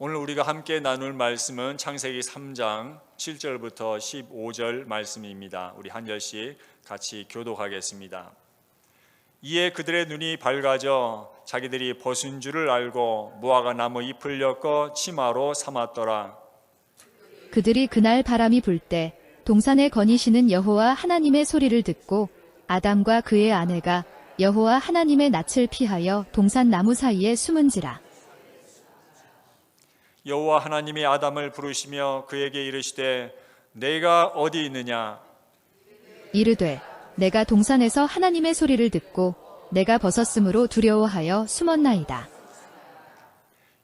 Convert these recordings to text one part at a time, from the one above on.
오늘 우리가 함께 나눌 말씀은 창세기 3장 7절부터 15절 말씀입니다. 우리 한 절씩 같이 교독하겠습니다. 이에 그들의 눈이 밝아져 자기들이 벗은 줄을 알고 무화과 나무 잎을 엮어 치마로 삼았더라. 그들이 그날 바람이 불 때 동산에 거니시는 여호와 하나님의 소리를 듣고 아담과 그의 아내가 여호와 하나님의 낯을 피하여 동산 나무 사이에 숨은지라. 여호와 하나님이 아담을 부르시며 그에게 이르시되 내가 어디 있느냐? 이르되 내가 동산에서 하나님의 소리를 듣고 내가 벗었으므로 두려워하여 숨었나이다.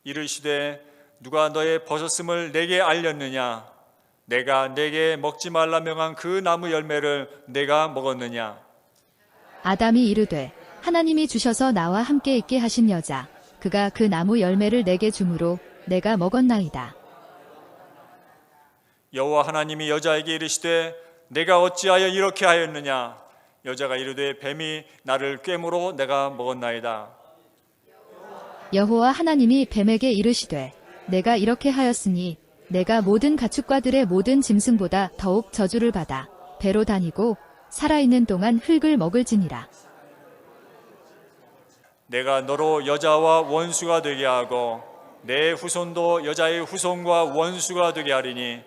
이르시되 누가 너의 벗었음을 내게 알렸느냐? 내가 내게 먹지 말라 명한 그 나무 열매를 내가 먹었느냐? 아담이 이르되 하나님이 주셔서 나와 함께 있게 하신 여자 그가 그 나무 열매를 내게 주므로 내가 먹었나이다. 여호와 하나님이 여자에게 이르시되 내가 어찌하여 이렇게 하였느냐? 여자가 이르되 뱀이 나를 꿰므로 내가 먹었나이다. 여호와 하나님이 뱀에게 이르시되 내가 이렇게 하였으니 내가 모든 가축과들의 모든 짐승보다 더욱 저주를 받아 배로 다니고 살아있는 동안 흙을 먹을지니라. 내가 너로 여자와 원수가 되게 하고 내 후손도 여자의 후손과 원수가 되게 하리니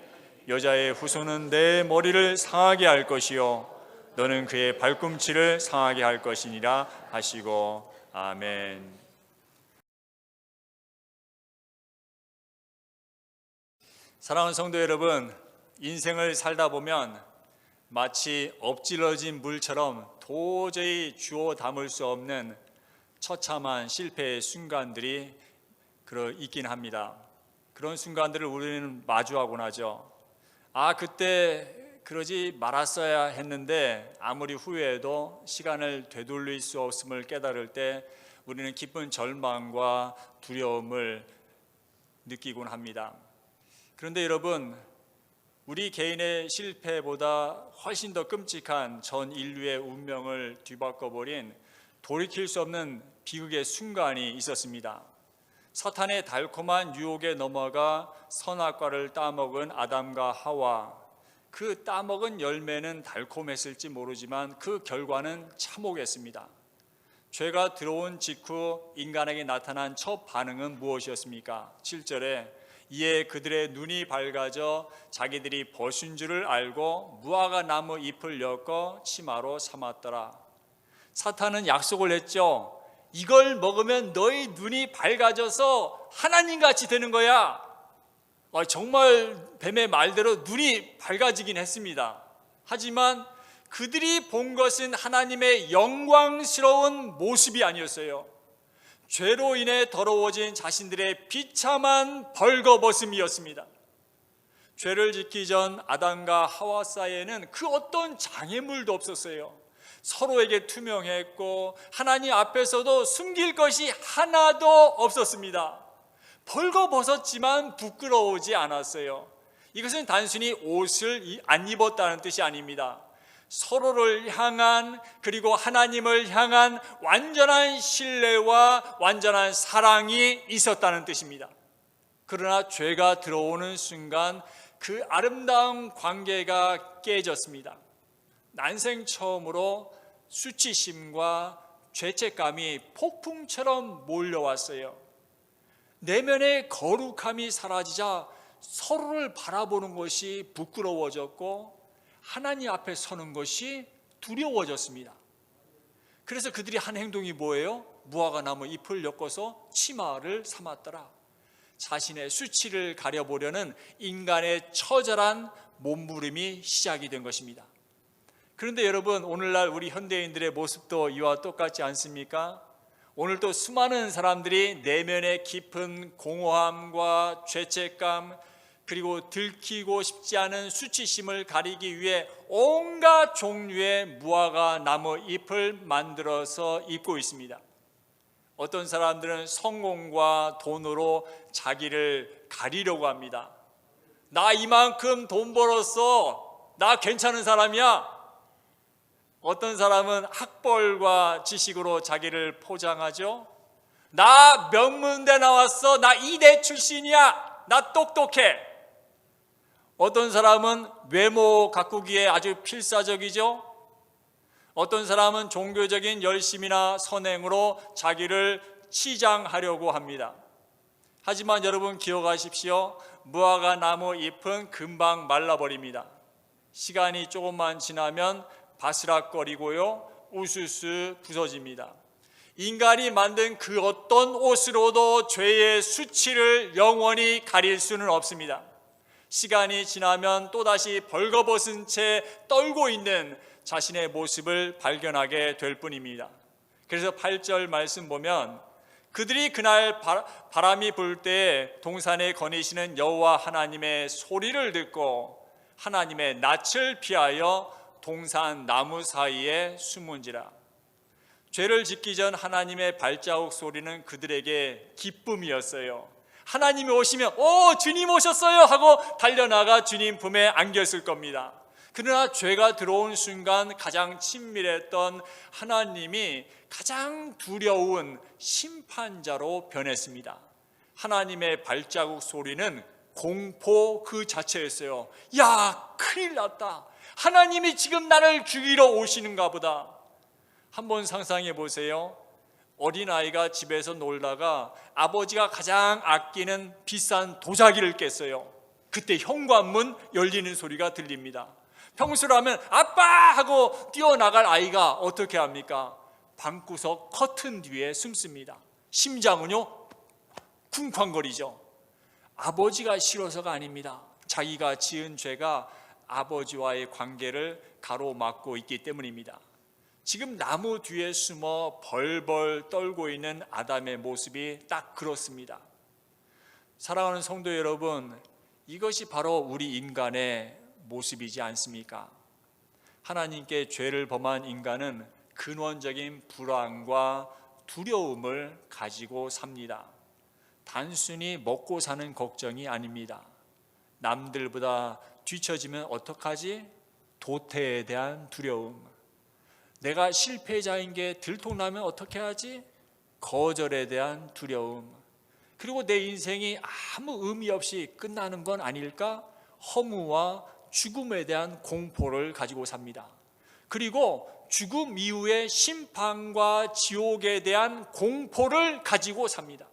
여자의 후손은 내 머리를 상하게 할 것이요 너는 그의 발꿈치를 상하게 할 것이니라 하시고 아멘. 사랑하는 성도 여러분, 인생을 살다 보면 마치 엎질러진 물처럼 도저히 주워 담을 수 없는 처참한 실패의 순간들이 있긴 합니다. 그런 순간들을 우리는 마주하곤 하죠. 그때 그러지 말았어야 했는데 아무리 후회해도 시간을 되돌릴 수 없음을 깨달을 때 우리는 깊은 절망과 두려움을 느끼곤 합니다. 그런데 여러분, 우리 개인의 실패보다 훨씬 더 끔찍한 전 인류의 운명을 뒤바꿔버린 돌이킬 수 없는 비극의 순간이 있었습니다. 사탄의 달콤한 유혹에 넘어가 선악과를 따먹은 아담과 하와, 그 따먹은 열매는 달콤했을지 모르지만 그 결과는 참혹했습니다. 죄가 들어온 직후 인간에게 나타난 첫 반응은 무엇이었습니까? 7절에 이에 그들의 눈이 밝아져 자기들이 벗은 줄을 알고 무화과 나무 잎을 엮어 치마로 삼았더라. 사탄은 약속을 했죠. 이걸 먹으면 너희 눈이 밝아져서 하나님같이 되는 거야. 정말 뱀의 말대로 눈이 밝아지긴 했습니다. 하지만 그들이 본 것은 하나님의 영광스러운 모습이 아니었어요. 죄로 인해 더러워진 자신들의 비참한 벌거벗음이었습니다. 죄를 짓기 전 아담과 하와 사이에는 그 어떤 장애물도 없었어요. 서로에게 투명했고 하나님 앞에서도 숨길 것이 하나도 없었습니다. 벌거벗었지만 부끄러우지 않았어요. 이것은 단순히 옷을 안 입었다는 뜻이 아닙니다. 서로를 향한, 그리고 하나님을 향한 완전한 신뢰와 완전한 사랑이 있었다는 뜻입니다. 그러나 죄가 들어오는 순간 그 아름다운 관계가 깨졌습니다. 난생 처음으로 수치심과 죄책감이 폭풍처럼 몰려왔어요. 내면의 거룩함이 사라지자 서로를 바라보는 것이 부끄러워졌고 하나님 앞에 서는 것이 두려워졌습니다. 그래서 그들이 한 행동이 뭐예요? 무화과 나무 잎을 엮어서 치마를 삼았더라. 자신의 수치를 가려보려는 인간의 처절한 몸부림이 시작이 된 것입니다. 그런데 여러분, 오늘날 우리 현대인들의 모습도 이와 똑같지 않습니까? 오늘도 수많은 사람들이 내면의 깊은 공허함과 죄책감, 그리고 들키고 싶지 않은 수치심을 가리기 위해 온갖 종류의 무화과 나무 잎을 만들어서 입고 있습니다. 어떤 사람들은 성공과 돈으로 자기를 가리려고 합니다. 나 이만큼 돈 벌었어. 나 괜찮은 사람이야. 어떤 사람은 학벌과 지식으로 자기를 포장하죠. 나 명문대 나왔어. 나 이대 출신이야. 나 똑똑해. 어떤 사람은 외모 가꾸기에 아주 필사적이죠. 어떤 사람은 종교적인 열심이나 선행으로 자기를 치장하려고 합니다. 하지만 여러분 기억하십시오. 무화과 나무 잎은 금방 말라버립니다. 시간이 조금만 지나면 바스락거리고요, 우수수 부서집니다. 인간이 만든 그 어떤 옷으로도 죄의 수치를 영원히 가릴 수는 없습니다. 시간이 지나면 또다시 벌거벗은 채 떨고 있는 자신의 모습을 발견하게 될 뿐입니다. 그래서 8절 말씀 보면 그들이 그날 바람이 불 때 동산에 거니시는 여호와 하나님의 소리를 듣고 하나님의 낯을 피하여 동산 나무 사이에 숨은지라. 죄를 짓기 전 하나님의 발자국 소리는 그들에게 기쁨이었어요. 하나님이 오시면 주님 오셨어요 하고 달려나가 주님 품에 안겼을 겁니다. 그러나 죄가 들어온 순간 가장 친밀했던 하나님이 가장 두려운 심판자로 변했습니다. 하나님의 발자국 소리는 공포 그 자체였어요. 야, 큰일 났다. 하나님이 지금 나를 죽이러 오시는가 보다. 한번 상상해 보세요. 어린아이가 집에서 놀다가 아버지가 가장 아끼는 비싼 도자기를 깼어요. 그때 현관문 열리는 소리가 들립니다. 평소라면 아빠 하고 뛰어나갈 아이가 어떻게 합니까? 방구석 커튼 뒤에 숨습니다. 심장은요 쿵쾅거리죠. 아버지가 싫어서가 아닙니다. 자기가 지은 죄가 아버지와의 관계를 가로막고 있기 때문입니다. 지금 나무 뒤에 숨어 벌벌 떨고 있는 아담의 모습이 딱 그렇습니다. 사랑하는 성도 여러분, 이것이 바로 우리 인간의 모습이지 않습니까? 하나님께 죄를 범한 인간은 근원적인 불안과 두려움을 가지고 삽니다. 단순히 먹고 사는 걱정이 아닙니다. 남들보다 뒤처지면 어떡하지? 도태에 대한 두려움. 내가 실패자인 게 들통나면 어떻게 하지? 거절에 대한 두려움. 그리고 내 인생이 아무 의미 없이 끝나는 건 아닐까? 허무와 죽음에 대한 공포를 가지고 삽니다. 그리고 죽음 이후의 심판과 지옥에 대한 공포를 가지고 삽니다.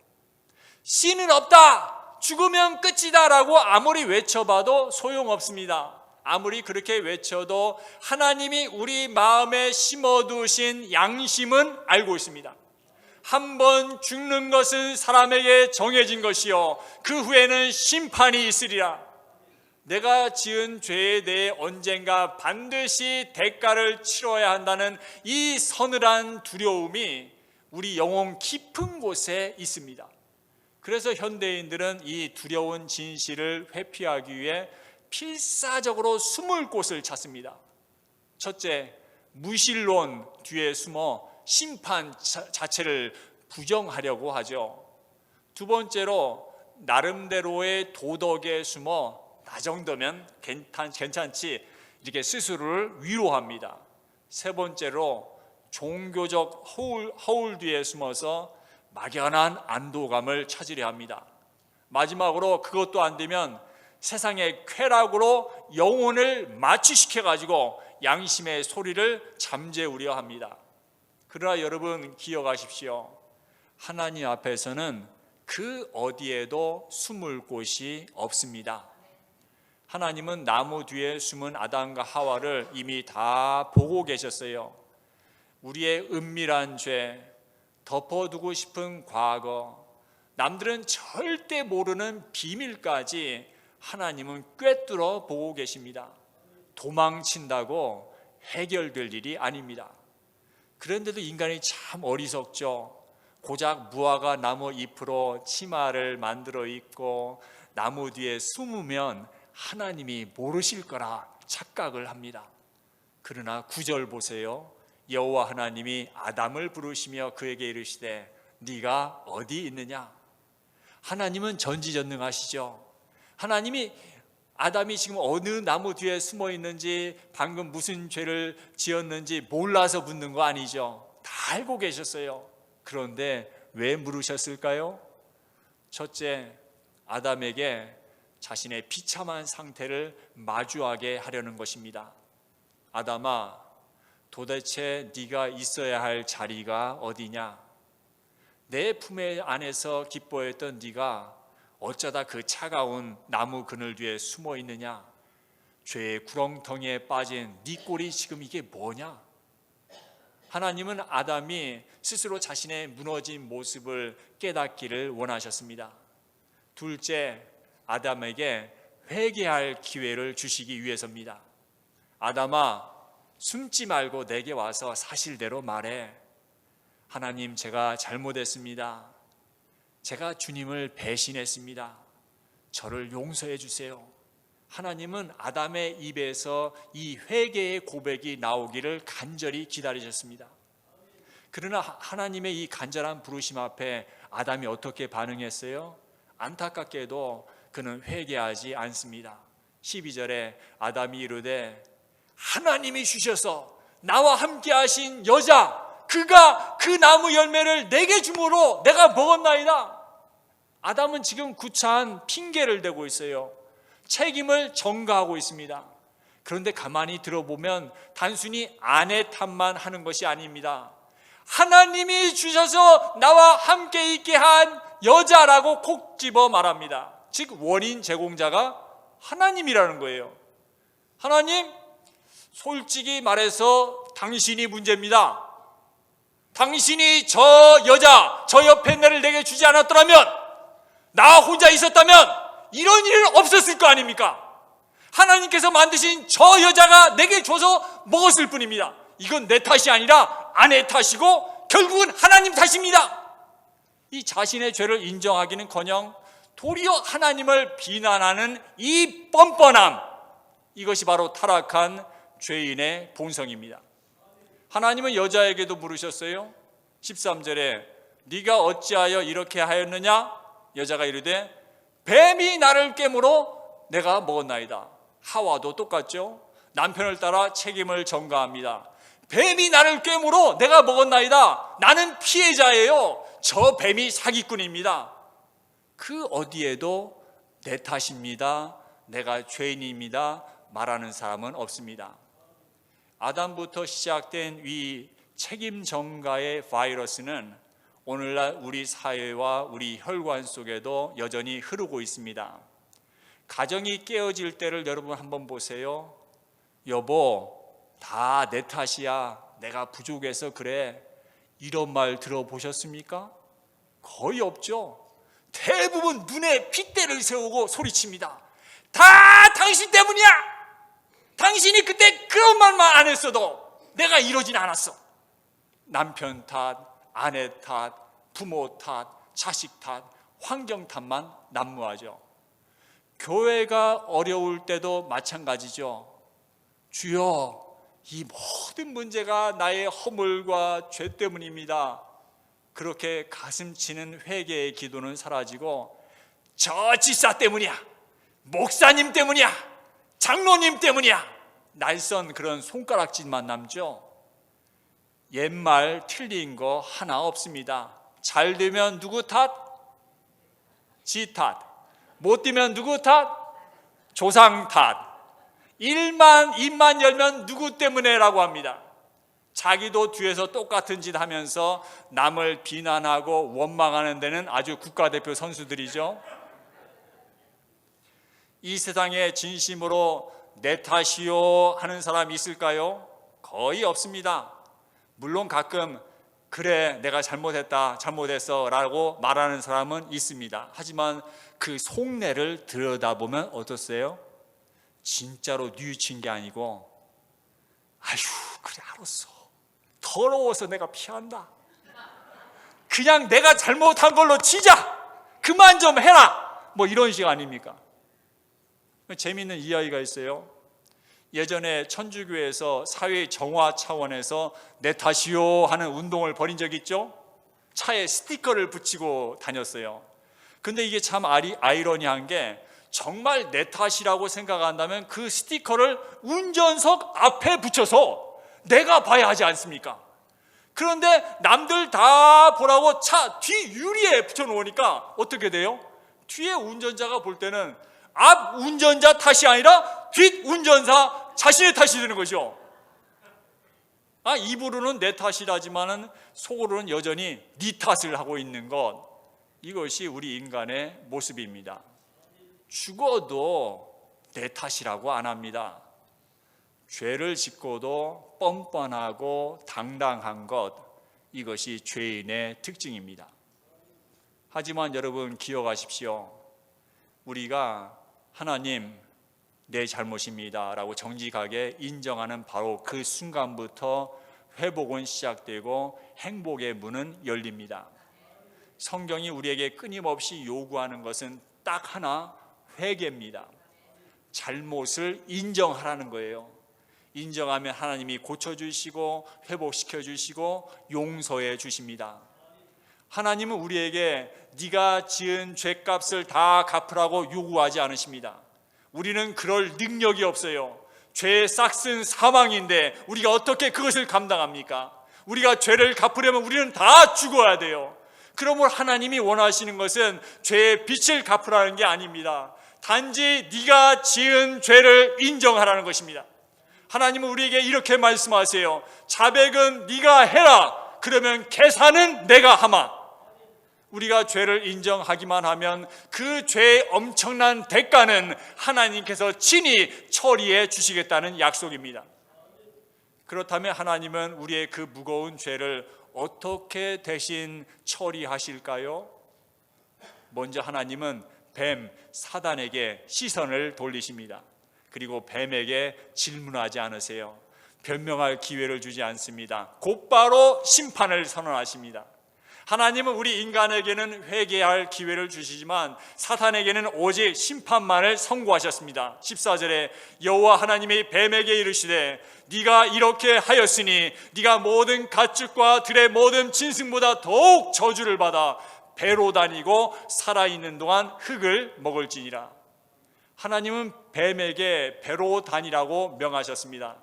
씨는 없다, 죽으면 끝이다 라고 아무리 외쳐봐도 소용없습니다. 아무리 그렇게 외쳐도 하나님이 우리 마음에 심어두신 양심은 알고 있습니다. 한 번 죽는 것은 사람에게 정해진 것이요 그 후에는 심판이 있으리라. 내가 지은 죄에 대해 언젠가 반드시 대가를 치러야 한다는 이 서늘한 두려움이 우리 영혼 깊은 곳에 있습니다. 그래서 현대인들은 이 두려운 진실을 회피하기 위해 필사적으로 숨을 곳을 찾습니다. 첫째, 무신론 뒤에 숨어 심판 자체를 부정하려고 하죠. 두 번째로 나름대로의 도덕에 숨어 나 정도면 괜찮지 이렇게 스스로를 위로합니다. 세 번째로 종교적 허울 뒤에 숨어서 막연한 안도감을 찾으려 합니다. 마지막으로 그것도 안 되면 세상의 쾌락으로 영혼을 마취시켜가지고 양심의 소리를 잠재우려 합니다. 그러나 여러분 기억하십시오. 하나님 앞에서는 그 어디에도 숨을 곳이 없습니다. 하나님은 나무 뒤에 숨은 아담과 하와를 이미 다 보고 계셨어요. 우리의 은밀한 죄, 덮어두고 싶은 과거, 남들은 절대 모르는 비밀까지 하나님은 꿰뚫어 보고 계십니다. 도망친다고 해결될 일이 아닙니다. 그런데도 인간이 참 어리석죠. 고작 무화과 나무 잎으로 치마를 만들어 입고 나무 뒤에 숨으면 하나님이 모르실 거라 착각을 합니다. 그러나 9절 보세요. 여호와 하나님이 아담을 부르시며 그에게 이르시되 네가 어디 있느냐? 하나님은 전지전능하시죠. 하나님이 아담이 지금 어느 나무 뒤에 숨어 있는지, 방금 무슨 죄를 지었는지 몰라서 묻는 거 아니죠. 다 알고 계셨어요. 그런데 왜 물으셨을까요? 첫째, 아담에게 자신의 비참한 상태를 마주하게 하려는 것입니다. 아담아, 도대체 네가 있어야 할 자리가 어디냐? 내 품에 안에서 기뻐했던 네가 어쩌다 그 차가운 나무 그늘 뒤에 숨어 있느냐? 죄의 구렁텅이에 빠진 네 꼴이 지금 이게 뭐냐? 하나님은 아담이 스스로 자신의 무너진 모습을 깨닫기를 원하셨습니다. 둘째, 아담에게 회개할 기회를 주시기 위해서입니다. 아담아, 숨지 말고 내게 와서 사실대로 말해. 하나님, 제가 잘못했습니다. 제가 주님을 배신했습니다. 저를 용서해 주세요. 하나님은 아담의 입에서 이 회개의 고백이 나오기를 간절히 기다리셨습니다. 그러나 하나님의 이 간절한 부르심 앞에 아담이 어떻게 반응했어요? 안타깝게도 그는 회개하지 않습니다. 12절에 아담이 이르되 하나님이 주셔서 나와 함께 하신 여자, 그가 그 나무 열매를 내게 주므로 내가 먹었나이다. 아담은 지금 구차한 핑계를 대고 있어요. 책임을 전가하고 있습니다. 그런데 가만히 들어보면 단순히 아내 탓만 하는 것이 아닙니다. 하나님이 주셔서 나와 함께 있게 한 여자라고 콕 집어 말합니다. 즉 원인 제공자가 하나님이라는 거예요. 하나님, 솔직히 말해서 당신이 문제입니다. 당신이 저 여자, 저 옆에 애를 내게 주지 않았더라면, 나 혼자 있었다면 이런 일 없었을 거 아닙니까? 하나님께서 만드신 저 여자가 내게 줘서 먹었을 뿐입니다. 이건 내 탓이 아니라 아내 탓이고 결국은 하나님 탓입니다. 이 자신의 죄를 인정하기는커녕 도리어 하나님을 비난하는 이 뻔뻔함, 이것이 바로 타락한 죄인의 본성입니다. 하나님은 여자에게도 물으셨어요. 13절에 네가 어찌하여 이렇게 하였느냐? 여자가 이르되 뱀이 나를 깨물어 내가 먹었나이다. 하와도 똑같죠. 남편을 따라 책임을 전가합니다. 뱀이 나를 깨물어 내가 먹었나이다. 나는 피해자예요. 저 뱀이 사기꾼입니다. 그 어디에도 내 탓입니다, 내가 죄인입니다 말하는 사람은 없습니다. 아담부터 시작된 이 책임 전가의 바이러스는 오늘날 우리 사회와 우리 혈관 속에도 여전히 흐르고 있습니다. 가정이 깨어질 때를 여러분 한번 보세요. 여보, 다 내 탓이야. 내가 부족해서 그래. 이런 말 들어보셨습니까? 거의 없죠. 대부분 눈에 핏대를 세우고 소리칩니다. 다 당신 때문이야. 당신이 그때 그런 말만 안 했어도 내가 이러진 않았어. 남편 탓, 아내 탓, 부모 탓, 자식 탓, 환경 탓만 난무하죠. 교회가 어려울 때도 마찬가지죠. 주여, 이 모든 문제가 나의 허물과 죄 때문입니다. 그렇게 가슴 치는 회개의 기도는 사라지고 저 집사 때문이야, 목사님 때문이야, 장로님 때문이야, 날선 그런 손가락질만 남죠. 옛말 틀린 거 하나 없습니다. 잘 되면 누구 탓? 지 탓. 못 되면 누구 탓? 조상 탓. 입만 열면 누구 때문에라고 합니다. 자기도 뒤에서 똑같은 짓 하면서 남을 비난하고 원망하는 데는 아주 국가대표 선수들이죠. 이 세상에 진심으로 내 탓이요 하는 사람이 있을까요? 거의 없습니다. 물론 가끔 그래 내가 잘못했어 라고 말하는 사람은 있습니다. 하지만 그 속내를 들여다보면 어떠세요? 진짜로 뉘우친 게 아니고 아휴 그래 알았어, 더러워서 내가 피한다, 그냥 내가 잘못한 걸로 치자, 그만 좀 해라, 뭐 이런 식 아닙니까? 재미있는 이야기가 있어요. 예전에 천주교에서 사회 정화 차원에서 내 탓이요 하는 운동을 벌인 적이 있죠. 차에 스티커를 붙이고 다녔어요. 근데 이게 참 아이러니한 게 정말 내 탓이라고 생각한다면 그 스티커를 운전석 앞에 붙여서 내가 봐야 하지 않습니까? 그런데 남들 다 보라고 차 뒤 유리에 붙여놓으니까 어떻게 돼요? 뒤에 운전자가 볼 때는 앞 운전자 탓이 아니라 뒷 운전자 자신의 탓이 되는 거죠. 입으로는 내 탓이라지만은 속으로는 여전히 네 탓을 하고 있는 것, 이것이 우리 인간의 모습입니다. 죽어도 내 탓이라고 안 합니다. 죄를 짓고도 뻔뻔하고 당당한 것, 이것이 죄인의 특징입니다. 하지만 여러분 기억하십시오. 우리가 하나님 내 잘못입니다 라고 정직하게 인정하는 바로 그 순간부터 회복은 시작되고 행복의 문은 열립니다. 성경이 우리에게 끊임없이 요구하는 것은 딱 하나, 회개입니다. 잘못을 인정하라는 거예요. 인정하면 하나님이 고쳐주시고 회복시켜주시고 용서해 주십니다. 하나님은 우리에게 네가 지은 죄값을 다 갚으라고 요구하지 않으십니다. 우리는 그럴 능력이 없어요. 죄의 싹슨 사망인데 우리가 어떻게 그것을 감당합니까? 우리가 죄를 갚으려면 우리는 다 죽어야 돼요. 그러므로 하나님이 원하시는 것은 죄의 빚을 갚으라는 게 아닙니다. 단지 네가 지은 죄를 인정하라는 것입니다. 하나님은 우리에게 이렇게 말씀하세요. 자백은 네가 해라. 그러면 계산은 내가 하마. 우리가 죄를 인정하기만 하면 그 죄의 엄청난 대가는 하나님께서 친히 처리해 주시겠다는 약속입니다. 그렇다면 하나님은 우리의 그 무거운 죄를 어떻게 대신 처리하실까요? 먼저 하나님은 뱀, 사단에게 시선을 돌리십니다. 그리고 뱀에게 질문하지 않으세요. 변명할 기회를 주지 않습니다. 곧바로 심판을 선언하십니다. 하나님은 우리 인간에게는 회개할 기회를 주시지만 사탄에게는 오직 심판만을 선고하셨습니다. 14절에 여호와 하나님이 뱀에게 이르시되 네가 이렇게 하였으니 네가 모든 가축과 들의 모든 짐승보다 더욱 저주를 받아 배로 다니고 살아있는 동안 흙을 먹을지니라. 하나님은 뱀에게 배로 다니라고 명하셨습니다.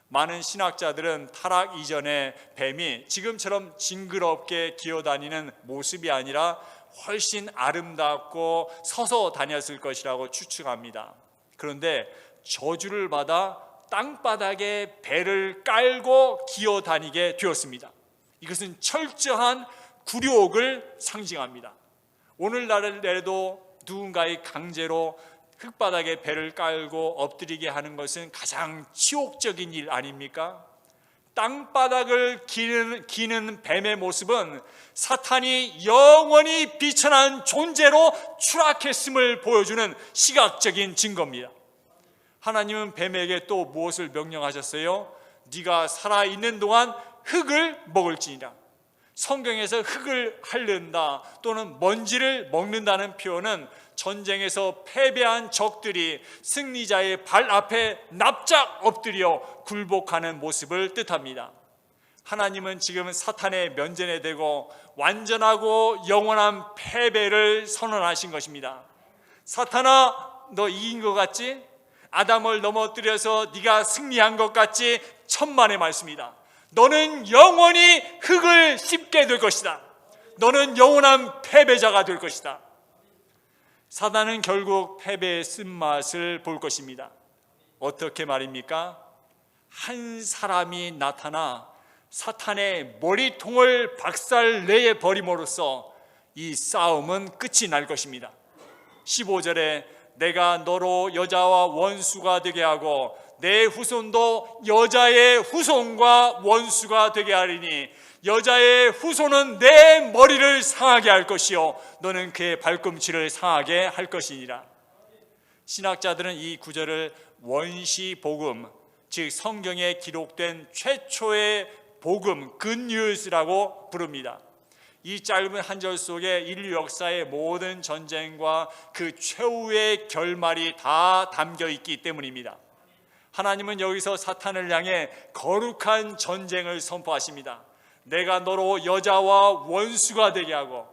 많은 신학자들은 타락 이전에 뱀이 지금처럼 징그럽게 기어다니는 모습이 아니라 훨씬 아름답고 서서 다녔을 것이라고 추측합니다. 그런데 저주를 받아 땅바닥에 배를 깔고 기어다니게 되었습니다. 이것은 철저한 굴욕을 상징합니다. 오늘날에도 누군가의 강제로 흙바닥에 배를 깔고 엎드리게 하는 것은 가장 치욕적인 일 아닙니까? 땅바닥을 기는 뱀의 모습은 사탄이 영원히 비천한 존재로 추락했음을 보여주는 시각적인 증거입니다. 하나님은 뱀에게 또 무엇을 명령하셨어요? 네가 살아있는 동안 흙을 먹을지니라. 성경에서 흙을 핥는다 또는 먼지를 먹는다는 표현은 전쟁에서 패배한 적들이 승리자의 발 앞에 납작 엎드려 굴복하는 모습을 뜻합니다. 하나님은 지금 사탄의 면전에 대고 완전하고 영원한 패배를 선언하신 것입니다. 사탄아, 너 이긴 것 같지? 아담을 넘어뜨려서 네가 승리한 것 같지? 천만의 말씀이다. 너는 영원히 흙을 씹게 될 것이다. 너는 영원한 패배자가 될 것이다. 사단은 결국 패배의 쓴맛을 볼 것입니다. 어떻게 말입니까? 한 사람이 나타나 사탄의 머리통을 박살내 버림으로써 이 싸움은 끝이 날 것입니다. 15절에 내가 너로 여자와 원수가 되게 하고 내 후손도 여자의 후손과 원수가 되게 하리니 여자의 후손은 내 머리를 상하게 할 것이요 너는 그의 발꿈치를 상하게 할 것이니라. 신학자들은 이 구절을 원시복음, 즉 성경에 기록된 최초의 복음, 굿뉴스라고 부릅니다. 이 짧은 한 절 속에 인류 역사의 모든 전쟁과 그 최후의 결말이 다 담겨 있기 때문입니다. 하나님은 여기서 사탄을 향해 거룩한 전쟁을 선포하십니다. 내가 너로 여자와 원수가 되게 하고.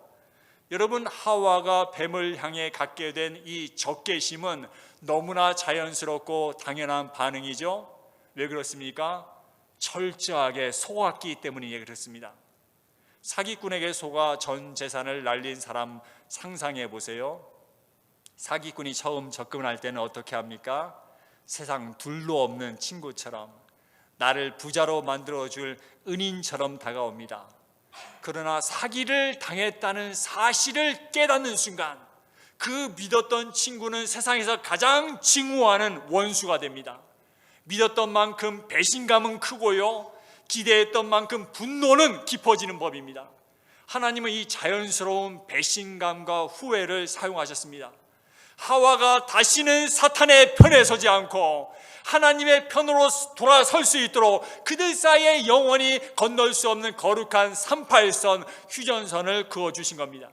여러분, 하와가 뱀을 향해 갖게 된 이 적개심은 너무나 자연스럽고 당연한 반응이죠. 왜 그렇습니까? 철저하게 속았기 때문에 그렇습니다. 사기꾼에게 속아 전 재산을 날린 사람 상상해 보세요. 사기꾼이 처음 접근할 때는 어떻게 합니까? 세상 둘도 없는 친구처럼, 나를 부자로 만들어줄 은인처럼 다가옵니다. 그러나 사기를 당했다는 사실을 깨닫는 순간 그 믿었던 친구는 세상에서 가장 증오하는 원수가 됩니다. 믿었던 만큼 배신감은 크고요, 기대했던 만큼 분노는 깊어지는 법입니다. 하나님은 이 자연스러운 배신감과 후회를 사용하셨습니다. 하와가 다시는 사탄의 편에 서지 않고 하나님의 편으로 돌아설 수 있도록 그들 사이에 영원히 건널 수 없는 거룩한 38선 휴전선을 그어주신 겁니다.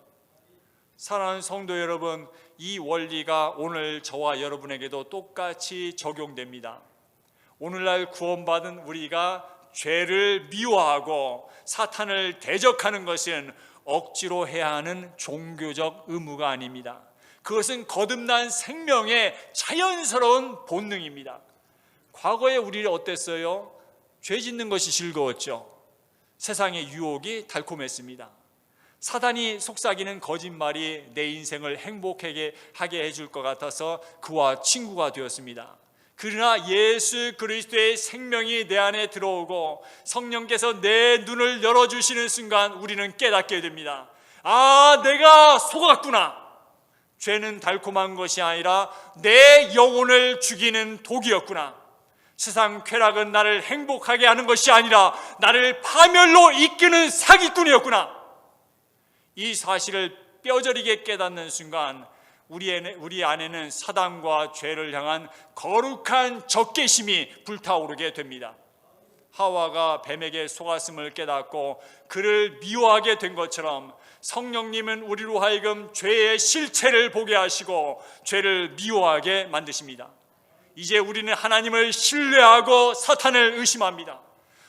사랑하는 성도 여러분, 이 원리가 오늘 저와 여러분에게도 똑같이 적용됩니다. 오늘날 구원받은 우리가 죄를 미워하고 사탄을 대적하는 것은 억지로 해야 하는 종교적 의무가 아닙니다. 그것은 거듭난 생명의 자연스러운 본능입니다. 과거에 우리는 어땠어요? 죄 짓는 것이 즐거웠죠. 세상의 유혹이 달콤했습니다. 사단이 속삭이는 거짓말이 내 인생을 행복하게 하게 해줄 것 같아서 그와 친구가 되었습니다. 그러나 예수 그리스도의 생명이 내 안에 들어오고 성령께서 내 눈을 열어주시는 순간 우리는 깨닫게 됩니다. 아, 내가 속았구나. 죄는 달콤한 것이 아니라 내 영혼을 죽이는 독이었구나. 세상 쾌락은 나를 행복하게 하는 것이 아니라 나를 파멸로 이끄는 사기꾼이었구나. 이 사실을 뼈저리게 깨닫는 순간 우리 안에는 사단과 죄를 향한 거룩한 적개심이 불타오르게 됩니다. 하와가 뱀에게 속았음을 깨닫고 그를 미워하게 된 것처럼 성령님은 우리로 하여금 죄의 실체를 보게 하시고 죄를 미워하게 만드십니다. 이제 우리는 하나님을 신뢰하고 사탄을 의심합니다.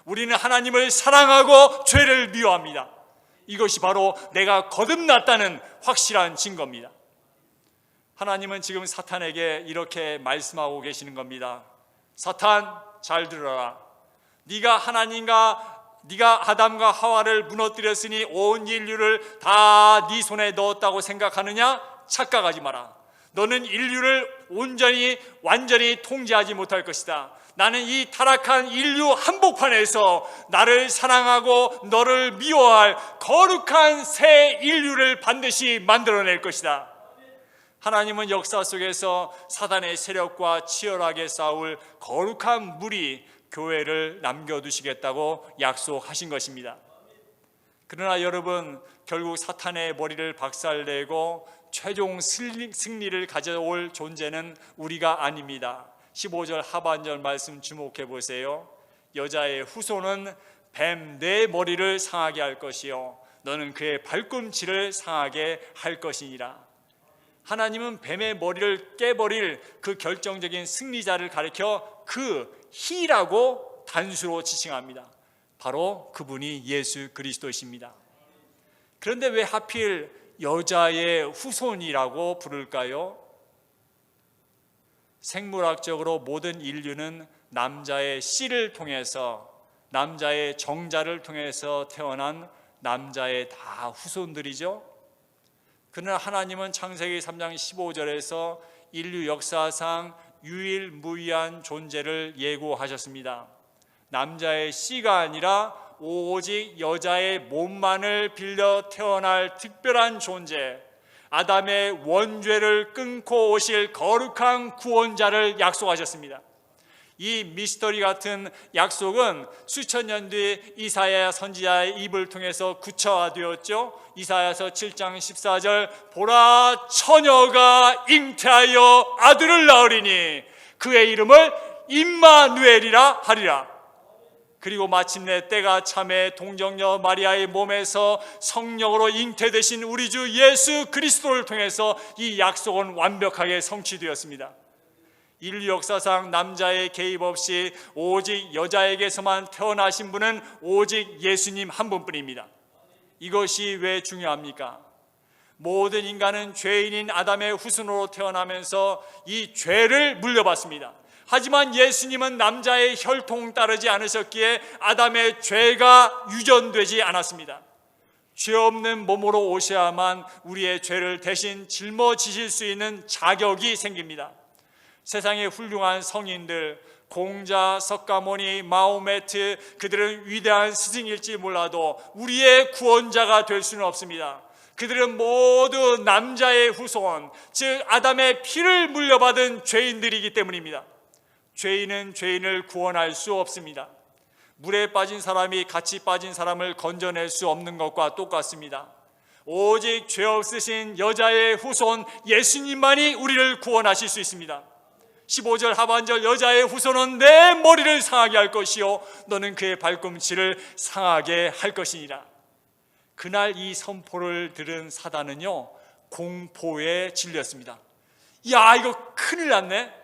우리는 하나님을 사랑하고 죄를 미워합니다. 이것이 바로 내가 거듭났다는 확실한 증거입니다. 하나님은 지금 사탄에게 이렇게 말씀하고 계시는 겁니다. 사탄, 잘 들어라. 네가 아담과 하와를 무너뜨렸으니 온 인류를 다 네 손에 넣었다고 생각하느냐? 착각하지 마라. 너는 인류를 완전히 통제하지 못할 것이다. 나는 이 타락한 인류 한복판에서 나를 사랑하고 너를 미워할 거룩한 새 인류를 반드시 만들어낼 것이다. 하나님은 역사 속에서 사단의 세력과 치열하게 싸울 거룩한 무리, 교회를 남겨두시겠다고 약속하신 것입니다. 그러나 여러분, 결국 사탄의 머리를 박살내고 최종 승리를 가져올 존재는 우리가 아닙니다. 15절 하반절 말씀 주목해 보세요. 여자의 후손은 뱀 내 머리를 상하게 할 것이요 너는 그의 발꿈치를 상하게 할 것이니라. 하나님은 뱀의 머리를 깨버릴 그 결정적인 승리자를 가리켜 그 희라고 단수로 지칭합니다. 바로 그분이 예수 그리스도이십니다. 그런데 왜 하필 여자의 후손이라고 부를까요? 생물학적으로 모든 인류는 남자의 씨를 통해서, 남자의 정자를 통해서 태어난 남자의 다 후손들이죠. 그러나 하나님은 창세기 3장 15절에서 인류 역사상 유일무이한 존재를 예고하셨습니다. 남자의 씨가 아니라 오직 여자의 몸만을 빌려 태어날 특별한 존재, 아담의 원죄를 끊고 오실 거룩한 구원자를 약속하셨습니다. 이 미스터리 같은 약속은 수천 년 뒤 이사야 선지자의 입을 통해서 구체화되었죠. 이사야서 7장 14절, 보라 처녀가 잉태하여 아들을 낳으리니 그의 이름을 임마누엘이라 하리라. 그리고 마침내 때가 참에 동정녀 마리아의 몸에서 성령으로 잉태되신 우리 주 예수 그리스도를 통해서 이 약속은 완벽하게 성취되었습니다. 인류 역사상 남자의 개입 없이 오직 여자에게서만 태어나신 분은 오직 예수님 한 분뿐입니다. 이것이 왜 중요합니까? 모든 인간은 죄인인 아담의 후손으로 태어나면서 이 죄를 물려받습니다. 하지만 예수님은 남자의 혈통 따르지 않으셨기에 아담의 죄가 유전되지 않았습니다. 죄 없는 몸으로 오셔야만 우리의 죄를 대신 짊어지실 수 있는 자격이 생깁니다. 세상의 훌륭한 성인들, 공자, 석가모니, 마호메트, 그들은 위대한 스승일지 몰라도 우리의 구원자가 될 수는 없습니다. 그들은 모두 남자의 후손, 즉 아담의 피를 물려받은 죄인들이기 때문입니다. 죄인은 죄인을 구원할 수 없습니다. 물에 빠진 사람이 같이 빠진 사람을 건져낼 수 없는 것과 똑같습니다. 오직 죄 없으신 여자의 후손 예수님만이 우리를 구원하실 수 있습니다. 15절 하반절, 여자의 후손은 내 머리를 상하게 할 것이요 너는 그의 발꿈치를 상하게 할 것이니라. 그날 이 선포를 들은 사단은요, 공포에 질렸습니다. 야, 이거 큰일 났네.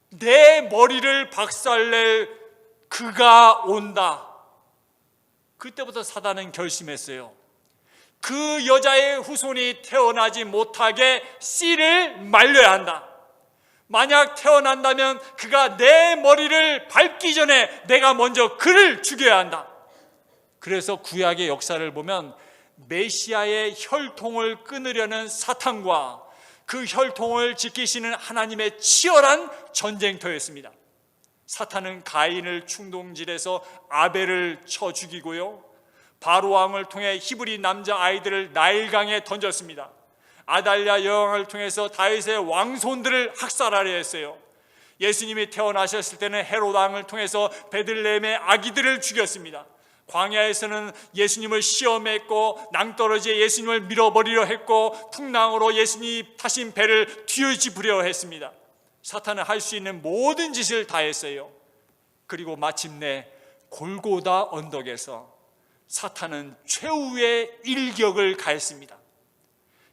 내 머리를 박살낼 그가 온다. 그때부터 사단은 결심했어요. 그 여자의 후손이 태어나지 못하게 씨를 말려야 한다. 만약 태어난다면 그가 내 머리를 밟기 전에 내가 먼저 그를 죽여야 한다. 그래서 구약의 역사를 보면 메시아의 혈통을 끊으려는 사탄과 그 혈통을 지키시는 하나님의 치열한 전쟁터였습니다. 사탄은 가인을 충동질해서 아벨을 쳐 죽이고요, 바로 왕을 통해 히브리 남자 아이들을 나일강에 던졌습니다. 아달랴 여왕을 통해서 다윗의 왕손들을 학살하려 했어요. 예수님이 태어나셨을 때는 헤롯 왕을 통해서 베들레헴의 아기들을 죽였습니다. 광야에서는 예수님을 시험했고 낭떠러지에 예수님을 밀어버리려 했고 풍랑으로 예수님이 타신 배를 뒤집으려 했습니다. 사탄은 할 수 있는 모든 짓을 다 했어요. 그리고 마침내 골고다 언덕에서 사탄은 최후의 일격을 가했습니다.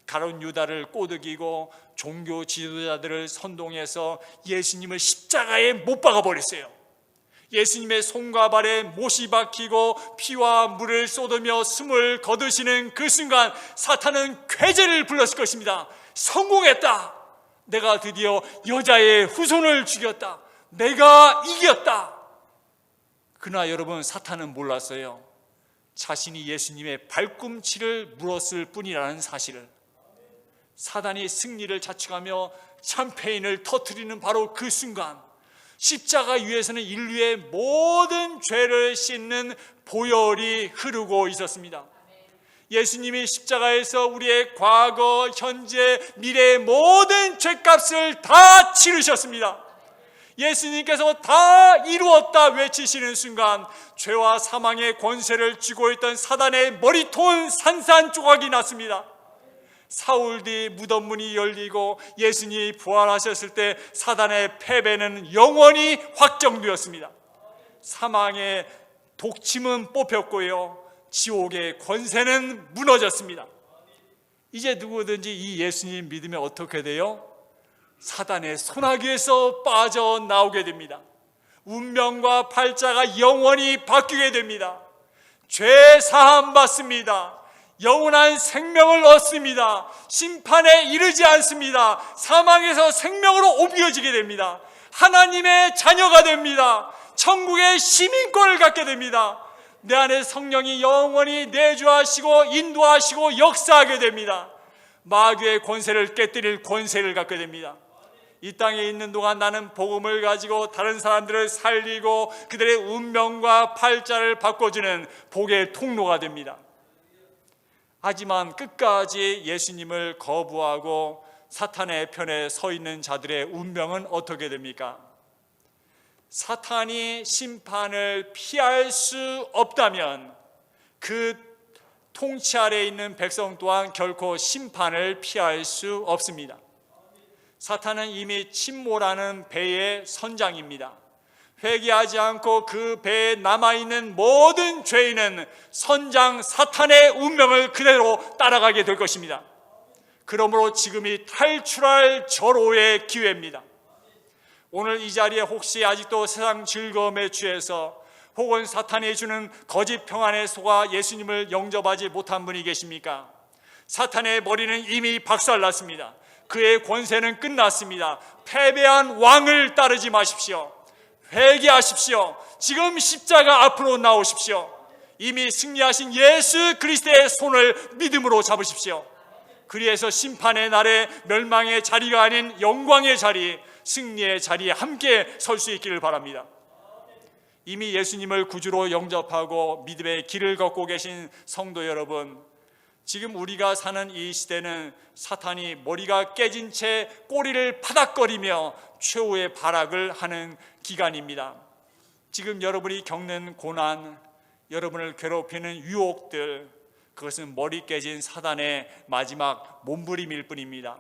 가룟 유다를 꼬드기고 종교 지도자들을 선동해서 예수님을 십자가에 못 박아버렸어요. 예수님의 손과 발에 못이 박히고 피와 물을 쏟으며 숨을 거두시는 그 순간 사탄은 쾌재를 불렀을 것입니다. 성공했다. 내가 드디어 여자의 후손을 죽였다. 내가 이겼다. 그러나 여러분, 사탄은 몰랐어요. 자신이 예수님의 발꿈치를 물었을 뿐이라는 사실을. 사단이 승리를 자축하며 샴페인을 터뜨리는 바로 그 순간, 십자가 위에서는 인류의 모든 죄를 씻는 보혈이 흐르고 있었습니다. 예수님이 십자가에서 우리의 과거, 현재, 미래의 모든 죄값을 다 치르셨습니다. 예수님께서 다 이루었다 외치시는 순간 죄와 사망의 권세를 쥐고 있던 사단의 머리통은 산산조각이 났습니다. 사흘 뒤 무덤 문이 열리고 예수님이 부활하셨을 때 사단의 패배는 영원히 확정되었습니다. 사망의 독침은 뽑혔고요, 지옥의 권세는 무너졌습니다. 이제 누구든지 이 예수님 믿으면 어떻게 돼요? 사단의 손아귀에서 빠져나오게 됩니다. 운명과 팔자가 영원히 바뀌게 됩니다. 죄 사함 받습니다. 영원한 생명을 얻습니다. 심판에 이르지 않습니다. 사망에서 생명으로 옮겨지게 됩니다. 하나님의 자녀가 됩니다. 천국의 시민권을 갖게 됩니다. 내 안에 성령이 영원히 내주하시고 인도하시고 역사하게 됩니다. 마귀의 권세를 깨뜨릴 권세를 갖게 됩니다. 이 땅에 있는 동안 나는 복음을 가지고 다른 사람들을 살리고 그들의 운명과 팔자를 바꿔주는 복의 통로가 됩니다. 하지만 끝까지 예수님을 거부하고 사탄의 편에 서 있는 자들의 운명은 어떻게 됩니까? 사탄이 심판을 피할 수 없다면 그 통치 아래에 있는 백성 또한 결코 심판을 피할 수 없습니다. 사탄은 이미 침몰하는 배의 선장입니다. 회개하지 않고 그 배에 남아있는 모든 죄인은 선장 사탄의 운명을 그대로 따라가게 될 것입니다. 그러므로 지금이 탈출할 절호의 기회입니다. 오늘 이 자리에 혹시 아직도 세상 즐거움에 취해서 혹은 사탄이 주는 거짓 평안에 속아 예수님을 영접하지 못한 분이 계십니까? 사탄의 머리는 이미 박살났습니다. 그의 권세는 끝났습니다. 패배한 왕을 따르지 마십시오. 회개하십시오. 지금 십자가 앞으로 나오십시오. 이미 승리하신 예수 그리스도의 손을 믿음으로 잡으십시오. 그리해서 심판의 날에 멸망의 자리가 아닌 영광의 자리, 승리의 자리에 함께 설 수 있기를 바랍니다. 이미 예수님을 구주로 영접하고 믿음의 길을 걷고 계신 성도 여러분, 지금 우리가 사는 이 시대는 사탄이 머리가 깨진 채 꼬리를 파닥거리며 최후의 발악을 하는 기간입니다. 지금 여러분이 겪는 고난, 여러분을 괴롭히는 유혹들, 그것은 머리 깨진 사단의 마지막 몸부림일 뿐입니다.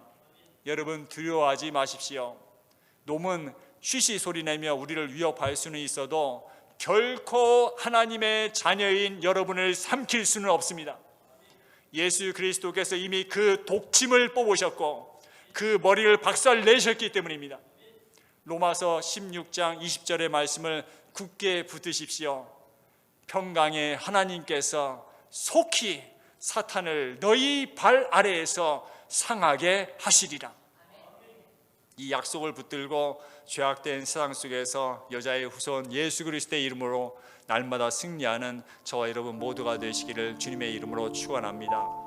여러분 두려워하지 마십시오. 놈은 쉬쉬 소리내며 우리를 위협할 수는 있어도 결코 하나님의 자녀인 여러분을 삼킬 수는 없습니다. 예수 그리스도께서 이미 그 독침을 뽑으셨고 그 머리를 박살내셨기 때문입니다. 로마서 16장 20절의 말씀을 굳게 붙드십시오. 평강의 하나님께서 속히 사탄을 너희 발 아래에서 상하게 하시리라. 이 약속을 붙들고 죄악된 세상 속에서 여자의 후손 예수 그리스도의 이름으로 날마다 승리하는 저와 여러분 모두가 되시기를 주님의 이름으로 축원합니다.